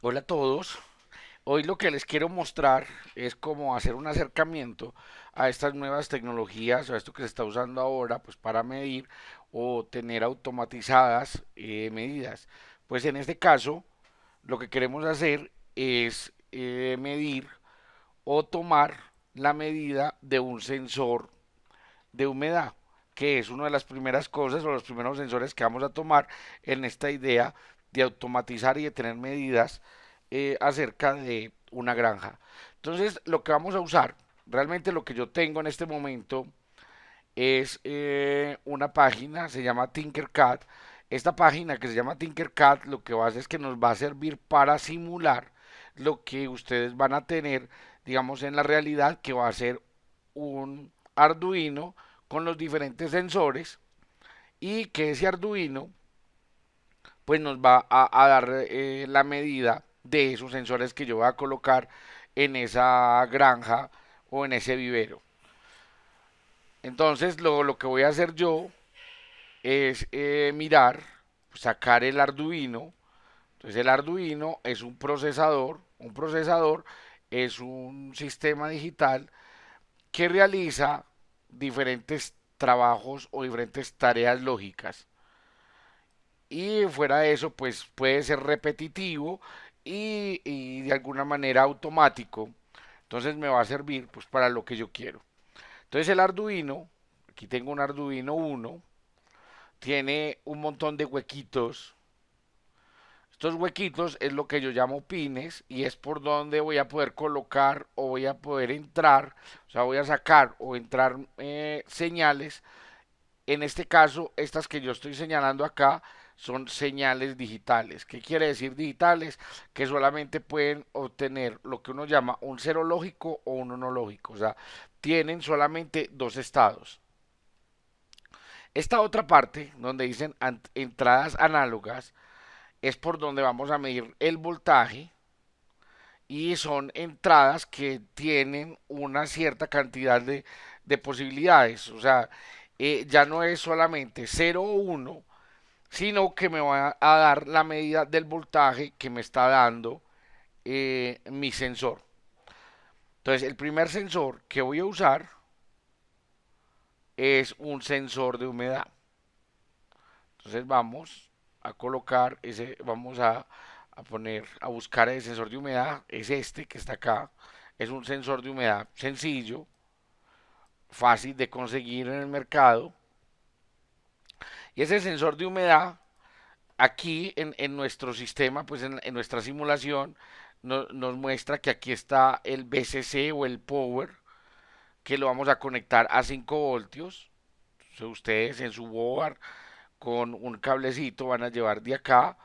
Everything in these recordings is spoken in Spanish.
Hola a todos. Hoy lo que les quiero mostrar es cómo hacer un acercamiento a estas nuevas tecnologías o a esto que se está usando ahora pues para medir o tener automatizadas medidas. Pues en este caso lo que queremos hacer es medir o tomar la medida de un sensor de humedad, que es una de las primeras cosas o los primeros sensores que vamos a tomar en esta idea de automatizar y de tener medidas acerca de una granja. Entonces, lo que vamos a usar, realmente lo que yo tengo en este momento es una página, se llama Tinkercad. Esta página que se llama Tinkercad lo que va a hacer es que nos va a servir para simular lo que ustedes van a tener, digamos, en la realidad, que va a ser un Arduino con los diferentes sensores y que ese Arduino pues nos va a dar la medida de esos sensores que yo voy a colocar en esa granja o en ese vivero. Entonces lo que voy a hacer yo es mirar, sacar el Arduino. Entonces el Arduino es un procesador es un sistema digital que realiza diferentes trabajos o diferentes tareas lógicas. Y fuera de eso, pues puede ser repetitivo y de alguna manera automático. Entonces me va a servir pues para lo que yo quiero. Entonces el Arduino, aquí tengo un Arduino 1, tiene un montón de huequitos. Estos huequitos es lo que yo llamo pines y es por donde voy a poder colocar o voy a poder entrar, o sea, voy a sacar o entrar señales. En este caso, estas que yo estoy señalando acá son señales digitales. ¿Qué quiere decir digitales? Que solamente pueden obtener lo que uno llama un cero lógico o un uno lógico. O sea, tienen solamente dos estados. Esta otra parte, donde dicen entradas análogas, es por donde vamos a medir el voltaje y son entradas que tienen una cierta cantidad de posibilidades. O sea, ya no es solamente cero o 1, sino que me va a dar la medida del voltaje que me está dando mi sensor. Entonces, el primer sensor que voy a usar es un sensor de humedad. Entonces, vamos a colocar ese, vamos a poner, a buscar el sensor de humedad. Es este que está acá. Es un sensor de humedad sencillo, fácil de conseguir en el mercado. Y ese sensor de humedad aquí en nuestro sistema, pues en nuestra simulación, nos muestra que aquí está el BCC o el power, que lo vamos a conectar a 5 voltios. Entonces, ustedes en su board con un cablecito van a llevar de acá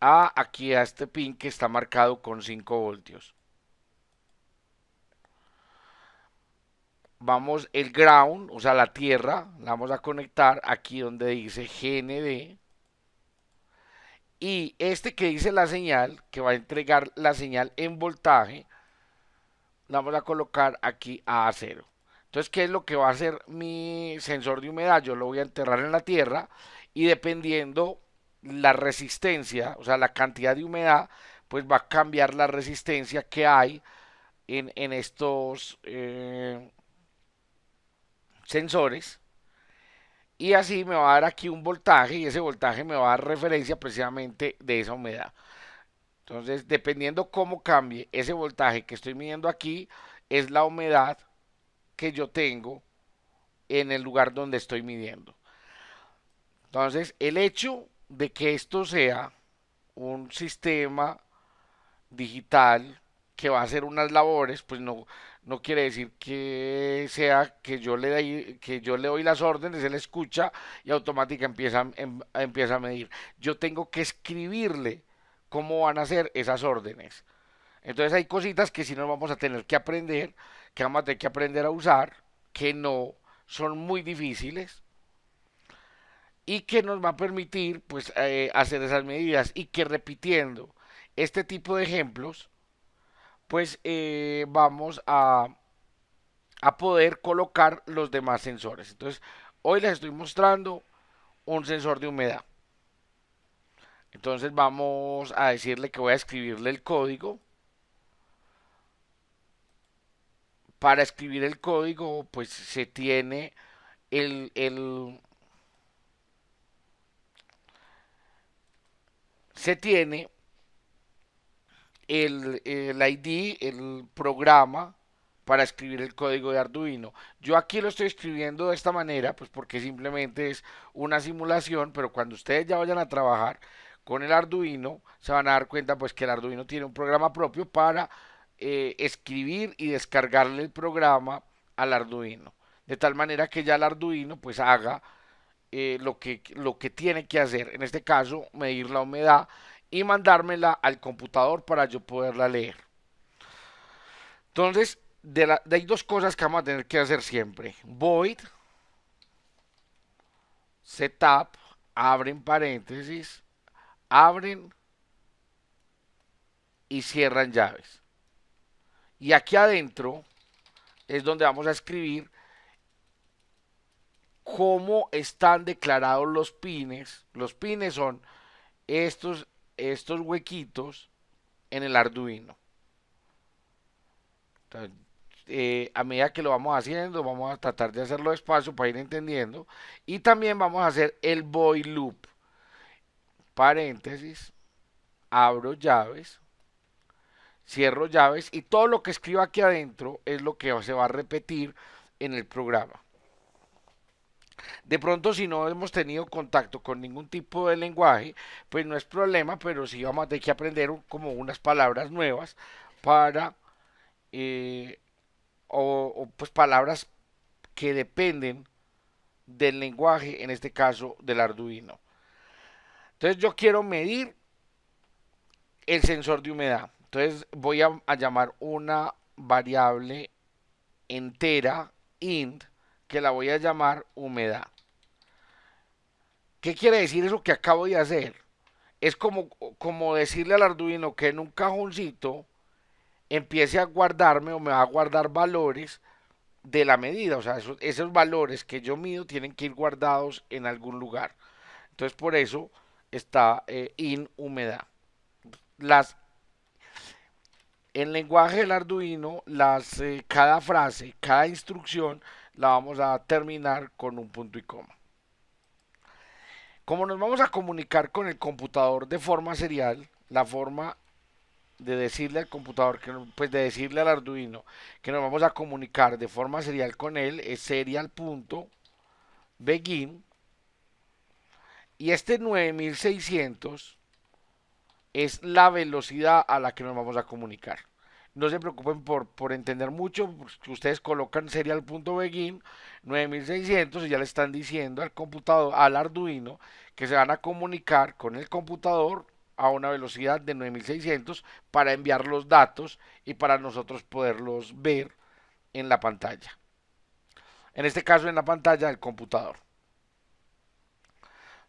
a aquí a este pin que está marcado con 5 voltios. Vamos el ground, o sea la tierra, la vamos a conectar aquí donde dice GND. Y este que dice la señal, que va a entregar la señal en voltaje, la vamos a colocar aquí a cero. Entonces, ¿qué es lo que va a hacer mi sensor de humedad? Yo lo voy a enterrar en la tierra y dependiendo la resistencia, o sea, la cantidad de humedad, pues va a cambiar la resistencia que hay en estos sensores. Y así me va a dar aquí un voltaje y ese voltaje me va a dar referencia precisamente de esa humedad. Entonces, dependiendo cómo cambie ese voltaje que estoy midiendo aquí, es la humedad que yo tengo en el lugar donde estoy midiendo. Entonces, el hecho de que esto sea un sistema digital que va a hacer unas labores, pues no quiere decir que sea que yo le doy las órdenes, él escucha y automática empieza a medir. Yo tengo que escribirle cómo van a ser esas órdenes. Entonces hay cositas que sí nos vamos a tener que aprender, que vamos a tener que aprender a usar, que no son muy difíciles y que nos va a permitir pues hacer esas medidas y que repitiendo este tipo de ejemplos pues vamos a poder colocar los demás sensores. Entonces hoy les estoy mostrando un sensor de humedad. Entonces vamos a decirle que voy a escribirle el código. Para escribir el código, pues se tiene el, el- se tiene el ID, el programa para escribir el código de Arduino. Yo aquí lo estoy escribiendo de esta manera, pues porque simplemente es una simulación, pero cuando ustedes ya vayan a trabajar con el Arduino, se van a dar cuenta pues que el Arduino tiene un programa propio para escribir y descargarle el programa al Arduino. De tal manera que ya el Arduino pues haga lo que tiene que hacer. En este caso, medir la humedad y mandármela al computador para yo poderla leer. Entonces, hay dos cosas que vamos a tener que hacer siempre. Void, setup, abren paréntesis, abren y cierran llaves. Y aquí adentro es donde vamos a escribir cómo están declarados los pines. Los pines son estos huequitos en el Arduino. Entonces, a medida que lo vamos haciendo, vamos a tratar de hacerlo despacio para ir entendiendo. Y también vamos a hacer el void loop. Paréntesis, abro llaves, cierro llaves y todo lo que escriba aquí adentro es lo que se va a repetir en el programa. De pronto, si no hemos tenido contacto con ningún tipo de lenguaje, pues no es problema, pero sí vamos a tener que aprender como unas palabras nuevas para, eh, pues palabras que dependen del lenguaje, en este caso del Arduino. Entonces yo quiero medir el sensor de humedad. Entonces voy a llamar una variable entera int que la voy a llamar humedad. ¿Qué quiere decir eso que acabo de hacer? Es como decirle al Arduino que en un cajoncito empiece a guardarme o me va a guardar valores de la medida. O sea, esos valores que yo mido tienen que ir guardados en algún lugar. Entonces por eso está in humedad. Las, en lenguaje del Arduino, cada frase, cada instrucción la vamos a terminar con un punto y coma. Como nos vamos a comunicar con el computador de forma serial, la forma de decirle al computador, pues de decirle al Arduino que nos vamos a comunicar de forma serial con él es serial.begin y este 9600 es la velocidad a la que nos vamos a comunicar. No se preocupen por entender mucho, porque ustedes colocan serial.begin 9600 y ya le están diciendo al computador, al Arduino, que se van a comunicar con el computador a una velocidad de 9600 para enviar los datos y para nosotros poderlos ver en la pantalla. En este caso en la pantalla del computador.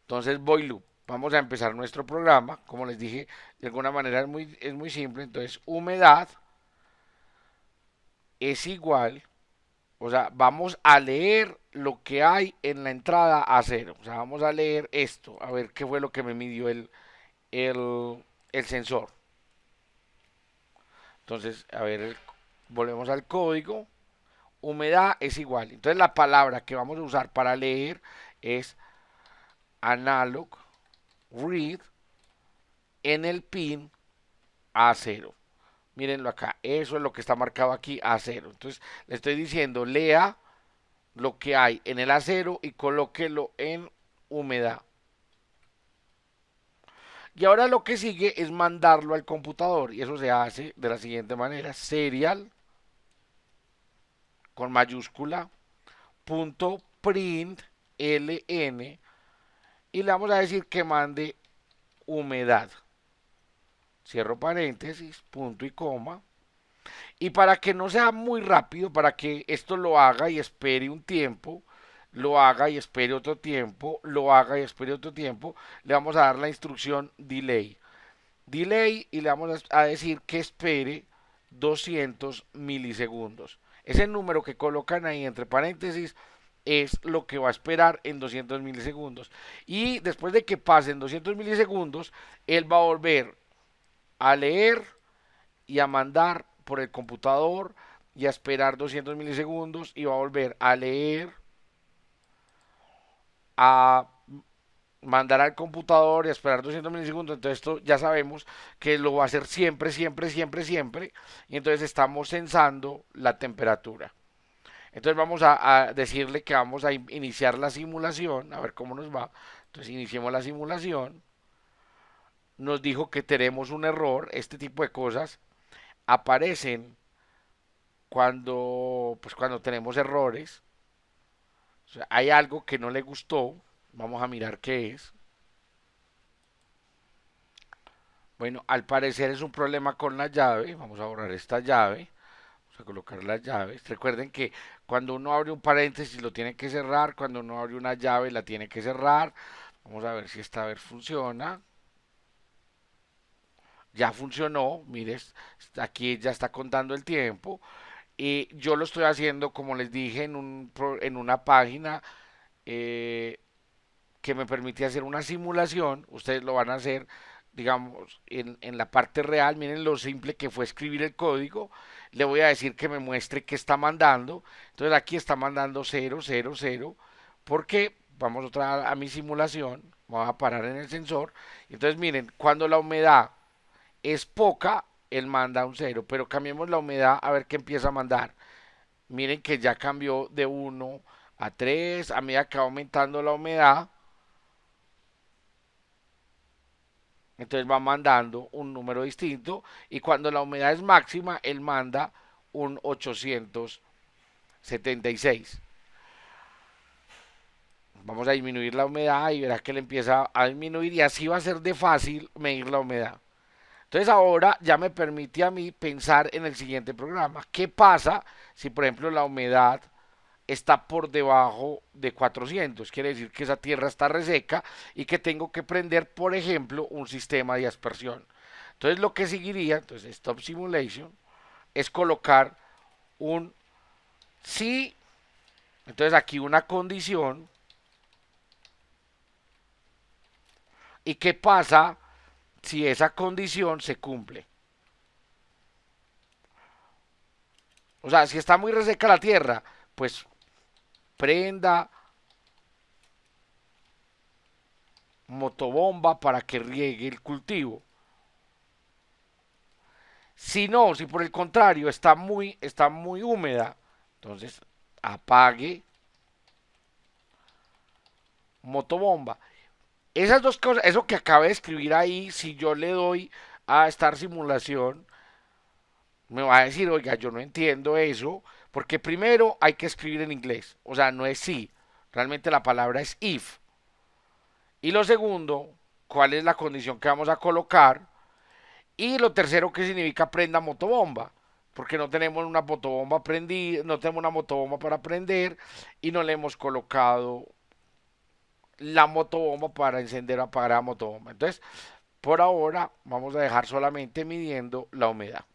Entonces voy loop. Vamos a empezar nuestro programa. Como les dije, de alguna manera es muy simple. Entonces humedad es igual, o sea, vamos a leer lo que hay en la entrada a cero. O sea, vamos a leer esto, a ver qué fue lo que me midió el sensor. Entonces, a ver, volvemos al código. Humedad es igual. Entonces, la palabra que vamos a usar para leer es analog read en el pin a cero. Mírenlo acá, eso es lo que está marcado aquí a cero. Entonces, le estoy diciendo, lea lo que hay en el acero y colóquelo en humedad. Y ahora lo que sigue es mandarlo al computador y eso se hace de la siguiente manera: serial con mayúscula punto print ln y le vamos a decir que mande humedad. Cierro paréntesis, punto y coma. Y para que no sea muy rápido, para que esto lo haga y espere un tiempo, lo haga y espere otro tiempo, lo haga y espere otro tiempo, le vamos a dar la instrucción delay. Delay y le vamos a decir que espere 200 milisegundos. Ese número que colocan ahí entre paréntesis es lo que va a esperar en 200 milisegundos. Y después de que pasen 200 milisegundos, él va a volver a leer y a mandar por el computador y a esperar 200 milisegundos y va a volver a leer, a mandar al computador y a esperar 200 milisegundos. Entonces esto ya sabemos que lo va a hacer siempre, siempre, siempre, siempre. Y entonces estamos sensando la temperatura. Entonces vamos a decirle que vamos a iniciar la simulación, a ver cómo nos va. Entonces iniciemos la simulación. Nos dijo que tenemos un error. Este tipo de cosas aparecen cuando tenemos errores. O sea, hay algo que no le gustó. Vamos a mirar qué es. Bueno, al parecer es un problema con la llave. Vamos a borrar esta llave. Vamos a colocar las llaves. Recuerden que cuando uno abre un paréntesis lo tiene que cerrar. Cuando uno abre una llave la tiene que cerrar. Vamos a ver si esta vez funciona. Ya funcionó. Mire, aquí ya está contando el tiempo. Y yo lo estoy haciendo, como les dije, en una página eh, que me permite hacer una simulación. Ustedes lo van a hacer, digamos, en la parte real. Miren lo simple que fue escribir el código. Le voy a decir que me muestre qué está mandando. Entonces aquí está mandando 000. Porque vamos otra vez a mi simulación. Vamos a parar en el sensor. Entonces miren, cuando la humedad es poca, él manda un 0. Pero cambiemos la humedad a ver qué empieza a mandar. Miren que ya cambió de 1 a 3. A medida que va aumentando la humedad, entonces va mandando un número distinto y cuando la humedad es máxima, él manda un 876. Vamos a disminuir la humedad y verá que le empieza a disminuir y así va a ser de fácil medir la humedad. Entonces ahora ya me permite a mí pensar en el siguiente programa. ¿Qué pasa si por ejemplo la humedad está por debajo de 400? Quiere decir que esa tierra está reseca y que tengo que prender, por ejemplo, un sistema de aspersión. Entonces lo que seguiría, entonces Stop Simulation, es colocar un sí, entonces aquí una condición. ¿Y qué pasa si esa condición se cumple? O sea, si está muy reseca la tierra, pues prenda motobomba para que riegue el cultivo. Si no, si por el contrario está muy húmeda, entonces apague motobomba. Esas dos cosas, eso que acabé de escribir ahí, si yo le doy a estar simulación, me va a decir, oiga, yo no entiendo eso, porque primero hay que escribir en inglés, o sea, no es si, realmente la palabra es if. Y lo segundo, cuál es la condición que vamos a colocar. Y lo tercero, ¿qué significa prenda motobomba? Porque no tenemos una motobomba prendida, no tenemos una motobomba para prender y no le hemos colocado la motobomba para encender o apagar la motobomba. Entonces, por ahora vamos a dejar solamente midiendo la humedad.